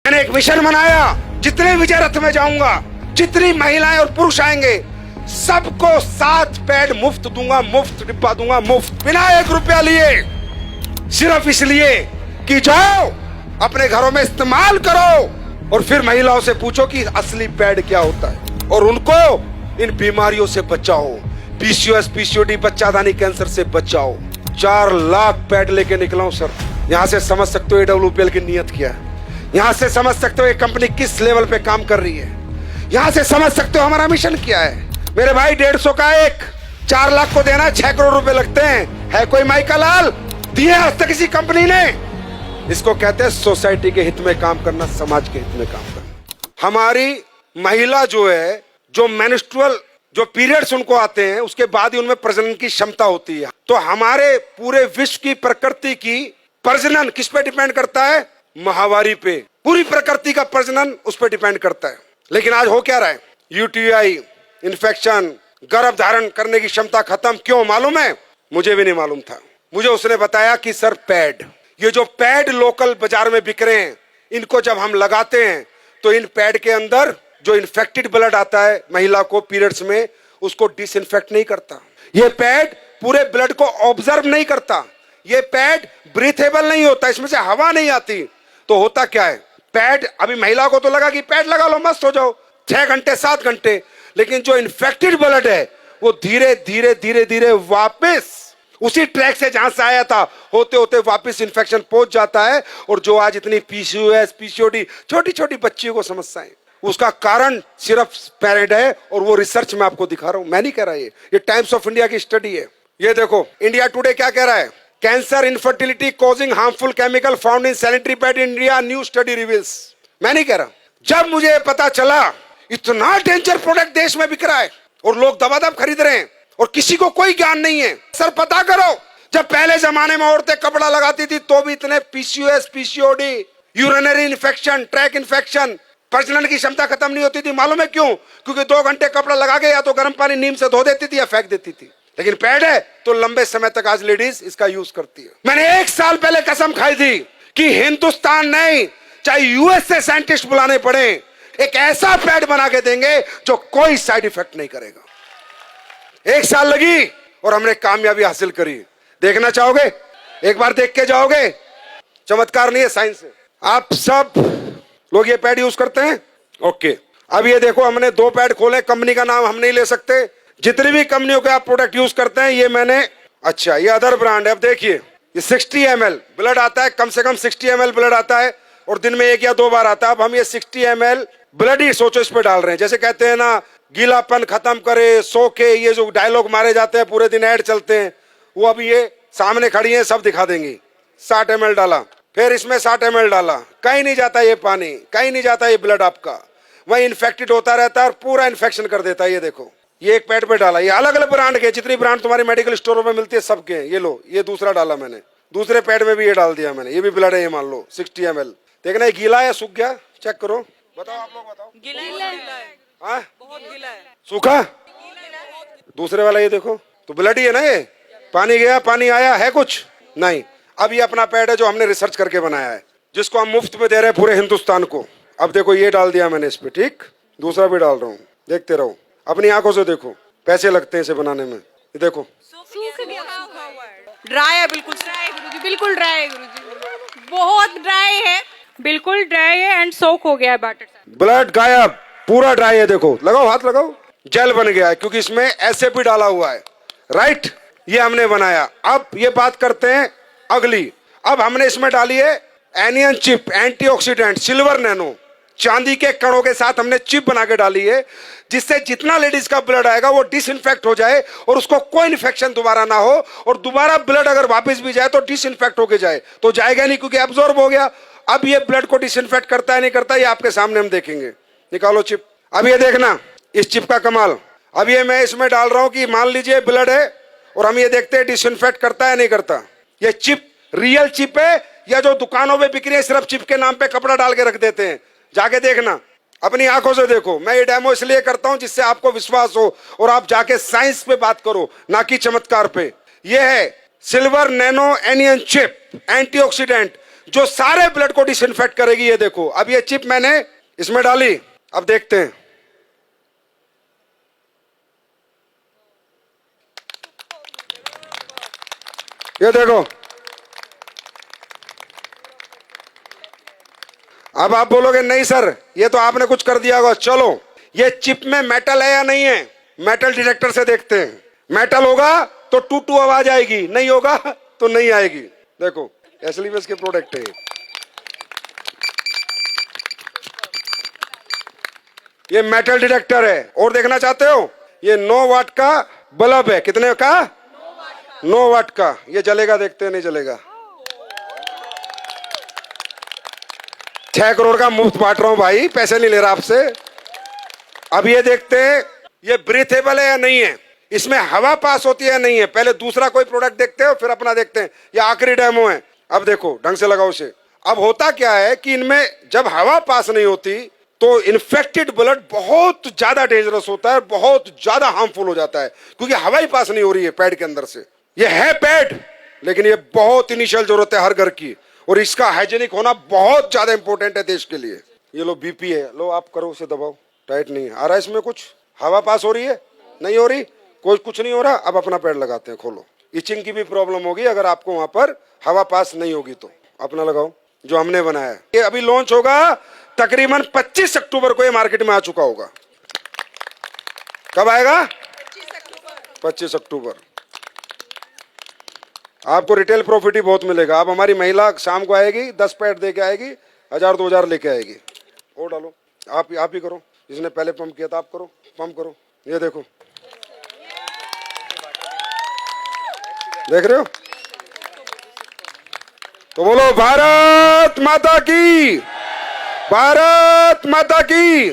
मैंने एक मिशन बनाया, जितने विजय रथ में जाऊंगा, जितनी महिलाएं और पुरुष आएंगे, सबको 7 पैड मुफ्त दूंगा, मुफ्त डिब्बा दूंगा, मुफ्त, बिना 1 रुपया लिए। सिर्फ इसलिए कि जाओ अपने घरों में इस्तेमाल करो और फिर महिलाओं से पूछो कि असली पैड क्या होता है और उनको इन बीमारियों से बचाओ। पीसीओएस, पीसीओडी, बच्चादानी कैंसर से बचाओ। 4 लाख पैड लेके निकला हूं सर। यहां से समझ सकते हो AWPL की नीयत क्या है। यहां से समझ सकते हो ये कंपनी किस लेवल पे काम कर रही है। यहां से समझ सकते हो हमारा मिशन क्या है। मेरे भाई 150 का एक, 4 लाख को देना 6 करोड़ रुपए लगते हैं। है कोई माई का लाल दिए आज तक किसी कंपनी ने? इसको कहते हैं सोसाइटी के हित में काम करना, समाज के हित में काम करना। हमारी महिला जो है, जो मेंस्ट्रुअल जो पीरियड्स उनको आते हैं, उसके बाद ही उनमें प्रजनन की क्षमता होती है। तो हमारे पूरे विश्व की प्रकृति की प्रजनन किस पे डिपेंड करता है? माहवारी पे। पूरी प्रकृति का प्रजनन उस पर डिपेंड करता है। लेकिन आज हो क्या रहा है? यूटीआई, इन्फेक्शन, गर्भ धारण करने की क्षमता खत्म। क्यों मालूम है? मुझे भी नहीं मालूम था। मुझे उसने बताया कि सर पैड, ये जो पैड लोकल बाजार में बिक रहे हैं, इनको जब हम लगाते हैं तो इन पैड के अंदर जो इन्फेक्टेड ब्लड आता है महिला को पीरियड्स में, उसको डिसइंफेक्ट नहीं करता। ये पैड पूरे ब्लड को ऑब्जर्व नहीं करता। ये पैड ब्रीथेबल नहीं होता, इसमें से हवा नहीं आती। तो होता क्या है? पैड, अभी महिला को तो लगा कि पैड लगा लो मस्त हो जाओ, 6 घंटे 7 घंटे, लेकिन जो इन्फेक्टेड ब्लड है वो धीरे धीरे धीरे धीरे वापस उसी ट्रैक से जहां से आया था होते होते वापस इन्फेक्शन पहुंच जाता है। और जो आज इतनी पीसीओएस, पीसीओडी, छोटी छोटी बच्चियों को समस्याएं, उसका कारण सिर्फ पैड है। और वो रिसर्च में आपको दिखा रहा हूं, मैं नहीं कह रहा, ये टाइम्स ऑफ इंडिया की स्टडी है। ये देखो इंडिया टुडे क्या कह रहा है? Cancer, infertility causing harmful chemical found in sanitary pad in India, new study reveals. मैं नहीं कह रहा। जब मुझे पता चला इतना डेंजर प्रोडक्ट देश में बिक रहा है और लोग दबादब खरीद रहे हैं और किसी को कोई ज्ञान नहीं है, सर पता करो, जब पहले जमाने में औरतें कपड़ा लगाती थी तो भी इतने PCOS, PCOD, urinary infection, track infection, प्रजनन की क्षमता खत्म नहीं होती थी। मालूम है क्यों? क्योंकि 2 घंटे कपड़ा लगा के या तो गर्म पानी नीम से धो देती थी या फेंक देती थी। लेकिन पैड है तो लंबे समय तक आज लेडीज इसका यूज करती है। मैंने 1 साल पहले कसम खाई थी कि हिंदुस्तान नहीं, चाहे यूएस से साइंटिस्ट बुलाने पड़े, एक ऐसा पैड बना के देंगे जो कोई साइड इफेक्ट नहीं करेगा। 1 साल लगी और हमने कामयाबी हासिल करी। देखना चाहोगे? एक बार देख के जाओगे। चमत्कार नहीं है, साइंस है। आप सब लोग ये पैड यूज करते हैं? ओके, अब ये देखो हमने 2 पैड खोले। कंपनी का नाम हम नहीं ले सकते। जितनी भी कंपनियों के आप प्रोडक्ट यूज करते हैं, ये मैंने, अच्छा ये अदर ब्रांड है। अब देखिए ये 60 ml ब्लड आता है, कम से कम 60 ml ब्लड आता है और दिन में 1 या 2 बार आता है। अब हम ये 60 ml ब्लड ही सोचो इस पे डाल रहे हैं। जैसे कहते हैं ना, गीलापन खत्म करे, सो के, ये जो डायलॉग मारे जाते हैं, पूरे दिन ऐड चलते हैं, वो अभी ये सामने खड़ी है, सब दिखा देंगी। 60 ml डाला, फिर इसमें 60 ml डाला, कहीं नहीं जाता ये पानी, कहीं नहीं जाता ये ब्लड आपका, वही इन्फेक्टेड होता रहता है और पूरा इन्फेक्शन कर देता है। ये देखो ये एक पैड पे डाला, ये अलग अलग ब्रांड के, जितनी ब्रांड तुम्हारे मेडिकल स्टोरों में मिलती है सबके। ये लो, ये दूसरा डाला मैंने, दूसरे पैड में भी ये डाल दिया मैंने। ये भी ब्लड है, ये मान लो 60 ml। देखना ये गीला है, सूख गया, चेक करो, बताओ आप लोग बताओ। गीला है, हाँ बहुत गीला है। सूखा? दूसरे वाला ये देखो, तो ब्लड ही है ना ये। पानी गया, पानी आया है कुछ नहीं। अब ये अपना पैड है जो हमने रिसर्च करके बनाया है, जिसको हम मुफ्त में दे रहे हैं पूरे हिंदुस्तान को। अब देखो ये डाल दिया मैंने इस पे, ठीक, दूसरा भी डाल रहा हूँ, देखते रहो, अपनी आंखों से देखो। पैसे लगते हैं इसे बनाने में। ये देखो सूख गया, सूखा हुआ है, ड्राई है, बिल्कुल ड्राई है गुरुजी, बिल्कुल ड्राई है गुरुजी, बहुत ड्राई है, बिल्कुल ड्राई है एंड सोक हो गया है वाटर से। ब्लड गायब, पूरा ड्राई है। देखो, लगाओ हाथ लगाओ, जेल बन गया है क्योंकि इसमें ऐसे भी डाला हुआ है, राइट। ये हमने बनाया। अब ये बात करते हैं अगली। अब हमने इसमें डाली है anion chip, antioxidant, silver nano, चांदी के कणों के साथ हमने चिप बना के डाली है, जिससे जितना लेडीज का ब्लड आएगा वो डिसइंफेक्ट हो जाए और उसको कोई इन्फेक्शन दोबारा ना हो। और दोबारा ब्लड अगर वापस भी जाए तो डिसइंफेक्ट होके जाए, तो जाएगा नहीं क्योंकि एब्जॉर्ब हो गया। अब ये ब्लड को डिसइंफेक्ट करता है नहीं करता, ये आपके सामने हम देखेंगे। निकालो चिप। अब ये देखना इस चिप का कमाल। अब ये मैं इसमें डाल रहा हूं कि मान लीजिए ब्लड है और हम ये देखते हैं डिसइंफेक्ट करता है नहीं करता। ये चिप रियल चिप है या जो दुकानों में बिक रही है सिर्फ चिप के नाम पे कपड़ा डाल के रख देते हैं? जाके देखना, अपनी आंखों से देखो। मैं ये डेमो इसलिए करता हूं जिससे आपको विश्वास हो और आप जाके साइंस पे बात करो, ना कि चमत्कार पे। ये है silver nano anion chip antioxidant, जो सारे ब्लड को डिसइंफेक्ट करेगी। ये देखो, अब ये चिप मैंने इसमें डाली, अब देखते हैं। ये देखो, अब आप बोलोगे नहीं सर ये तो आपने कुछ कर दिया होगा। चलो ये चिप में मेटल है या नहीं है, मेटल डिटेक्टर से देखते हैं। मेटल होगा तो टू टू आवाज आएगी, नहीं होगा तो नहीं आएगी। देखो एसलीवेस के प्रोडक्ट है। ये मेटल डिटेक्टर है। और देखना चाहते हो, ये 9 वाट का बल्ब है। कितने का? 9 वाट का। ये जलेगा, देखते हैं नहीं जलेगा। 6 करोड़ का मुफ्त बांट रहा हूं भाई, पैसे नहीं ले रहा आपसे। अब ये देखते हैं ये ब्रीथेबल है या नहीं है, इसमें हवा पास होती है या नहीं है। पहले दूसरा कोई प्रोडक्ट देखते हो फिर अपना देखते हैं। ये आखिरी डेमो है। अब देखो ढंग से लगाओ इसे। अब होता क्या है कि इनमें जब हवा पास नहीं होती तो इन्फेक्टेड ब्लड बहुत ज्यादा डेंजरस होता है, बहुत ज्यादा हार्मफुल हो जाता है, क्योंकि हवा ही पास नहीं हो रही है पैड के अंदर से। ये है पैड, लेकिन ये बहुत इनिशियल जरूरत है हर घर की, और इसका हाइजेनिक होना बहुत ज्यादा इंपॉर्टेंट है देश के लिए। ये लो बीपी है, लो आप करो, उसे दबाओ। टाइट नहीं है, आ रहा है इसमें कुछ? हवा पास हो रही है? नहीं हो रही? कोई कुछ नहीं हो रहा। अब अपना पैड लगाते हैं, खोलो। इचिंग की भी प्रॉब्लम होगी अगर आपको वहां पर हवा पास नहीं होगी तो। अपना लगाओ जो हमने बनाया है। ये अभी लॉन्च होगा तकरीबन 25 अक्टूबर को। ये मार्केट में आ चुका होगा। कब आएगा? 25 अक्टूबर। आपको रिटेल प्रॉफिट ही बहुत मिलेगा। अब हमारी महिला शाम को आएगी, 10 पैड दे के आएगी, 1000-2000 लेके आएगी। और डालो, आप ही करो। जिसने पहले पंप किया था आप करो, पंप करो। ये देखो, देख रहे हो? तो बोलो भारत माता की, भारत माता की।